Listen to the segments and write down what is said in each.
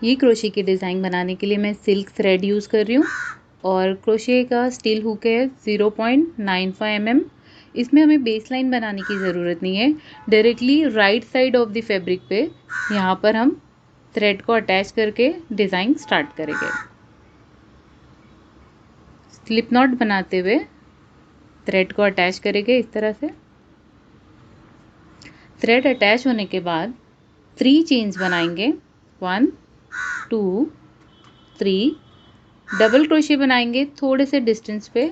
ये क्रोशे की डिज़ाइन बनाने के लिए मैं सिल्क थ्रेड यूज़ कर रही हूँ और क्रोशे का स्टील हुक है 0.95 mm। इसमें हमें बेस लाइन बनाने की ज़रूरत नहीं है। Directly right side of the fabric पे यहाँ पर हम थ्रेड को अटैच करके डिज़ाइन स्टार्ट करेंगे। स्लिप नॉट बनाते हुए थ्रेड को अटैच करेंगे इस तरह से। थ्रेड अटैच होने के बाद 3 चेन्स बनाएंगे, 1 2 3। डबल क्रोशे बनाएंगे थोड़े से डिस्टेंस पे।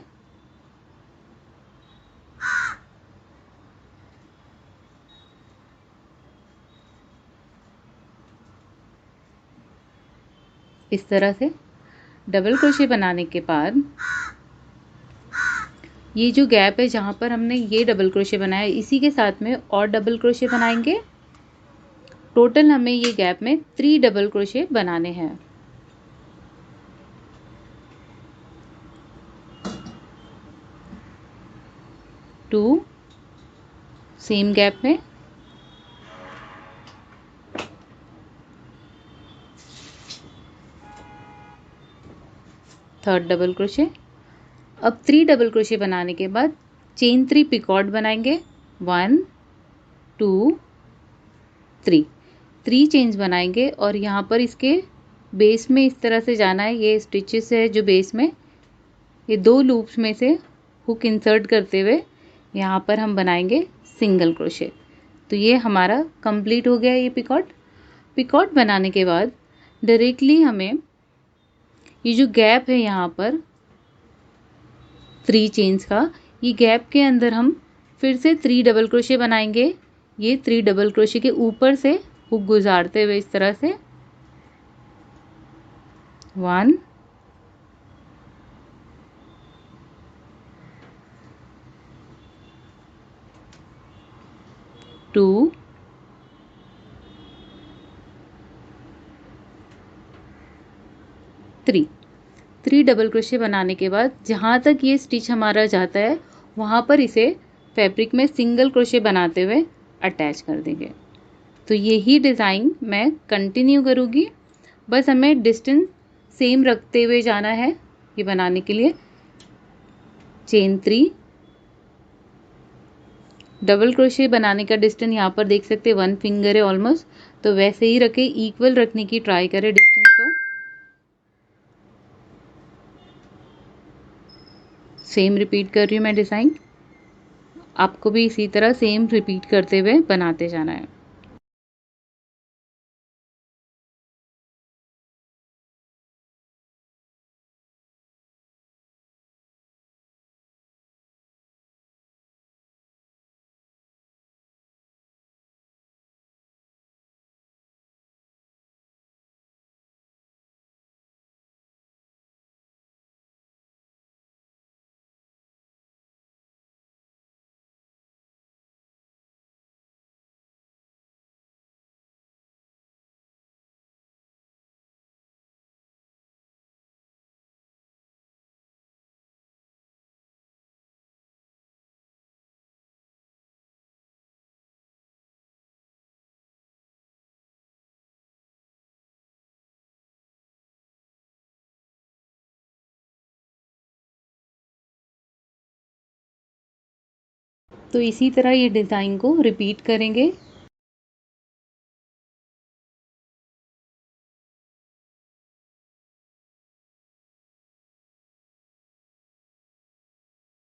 इस तरह से डबल क्रोशे बनाने के बाद ये जो गैप है जहाँ पर हमने ये डबल क्रोशे बनाया, इसी के साथ में और डबल क्रोशे बनाएंगे। टोटल हमें ये गैप में 3 डबल क्रोशे बनाने हैं। टू सेम गैप में, थर्ड डबल क्रोशे। अब 3 डबल क्रोशे बनाने के बाद चेन 3 पिकॉट बनाएंगे, 1 2 3। 3 चेन्स बनाएंगे और यहाँ पर इसके बेस में इस तरह से जाना है। ये स्टिचेस है जो बेस में, ये 2 लूप्स में से हुक इंसर्ट करते हुए यहाँ पर हम बनाएंगे सिंगल क्रोशे। तो ये हमारा कंप्लीट हो गया ये पिकॉट। पिकॉट बनाने के बाद डायरेक्टली हमें ये जो गैप है यहाँ पर 3 चेन्स का, ये गैप के अंदर हम फिर से 3 डबल क्रोशे बनाएंगे। ये 3 डबल क्रोशे के ऊपर से हुक गुजारते हुए इस तरह से 1 2 3 डबल क्रोशे बनाने के बाद जहाँ तक ये स्टिच हमारा जाता है वहाँ पर इसे फैब्रिक में सिंगल क्रोशे बनाते हुए अटैच कर देंगे। तो यही डिज़ाइन मैं कंटिन्यू करूँगी, बस हमें डिस्टेंस सेम रखते हुए जाना है ये बनाने के लिए। चेन 3 डबल क्रोशे बनाने का डिस्टेंस यहाँ पर देख सकते हैं 1 फिंगर है ऑलमोस्ट, तो वैसे ही रखें, इक्वल रखने की ट्राई करें डिस्टेंस को। सेम रिपीट कर रही हूँ मैं डिज़ाइन, आपको भी इसी तरह सेम रिपीट करते हुए बनाते जाना है। तो इसी तरह ये डिज़ाइन को रिपीट करेंगे